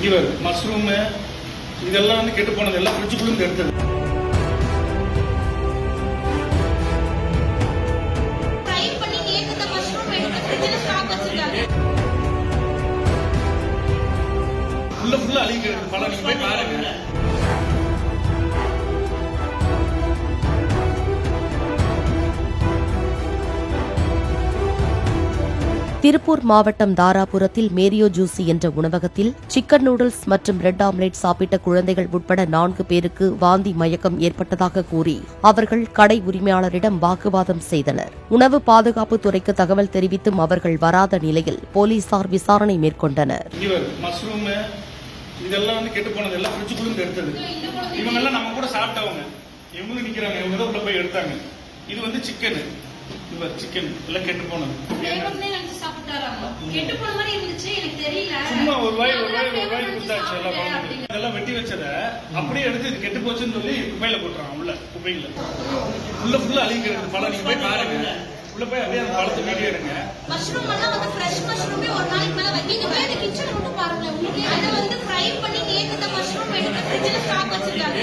இவர் மஷ்ரூம் இதெல்லாம் வந்து கெட்டு போனது எல்லாம் ஃப்ரிட்ஜுக்குள்ள எடுத்தது. ஃபுல்லா அழிக்கிறது பல நீங்க போய் பாருங்க. திருப்பூர் மாவட்டம் தாராபுரத்தில் மேரியோ ஜூசி என்ற உணவகத்தில் சிக்கன் நூடுல்ஸ் மற்றும் பிரெட் ஆம்லெட் சாப்பிட்ட குழந்தைகள் உட்பட 4 பேருக்கு வாந்தி மயக்கம் ஏற்பட்டதாக கூறி அவர்கள் கடை உரிமையாளரிடம் வாக்குவாதம் செய்தனர். உணவு பாதுகாப்பு துறைக்கு தகவல் தெரிவித்தும் அவர்கள் வராத நிலையில் போலீசார் விசாரணை மேற்கொண்டனர். மஷ்ரூம் இதெல்லாம் வந்து கெட்டு போனது எல்லாம் ஃப்ரிட்ஜுக்குள்ள எடுத்தது. இவங்க எல்லாம் நம்ம கூட சாப்பிட்டவங்க, இவங்க நிக்கிறாங்க, இவங்க தான் உள்ள போய் எடுத்தாங்க. இது வந்து சிக்கன் எல்லாம் கெட்டு போனது. சும்மா ஒரு வாய் கொடுத்தாச்சு. எல்லாம் வெட்டி வச்சத அப்படியே எடுத்து இது கெட்டு போச்சுன்னு சொல்லி குப்பையில போட்டுறாங்க. உள்ள குப்பையில ஃபுல்லா அழிக்கிறது பல நீங்க போய் பாருங்க. உள்ள போய் அப்படியே அந்த பழத்தை வீடியோ எடுங்க. மஷ்ரூம் எல்லாம் வந்து ஃப்ரெஷ் மஷ்ரூமே ஒரு நாளைக்கு மேல வைக்கிங்க. போய் அந்த கிச்சன் மட்டும் பாருங்க. உங்களுக்கு அதை வந்து ஃப்ரை பண்ணி நேத்து இந்த மஷ்ரூம் எடுத்து ஃப்ரிட்ஜ்ல ஸ்டாக் வச்சிருக்காங்க.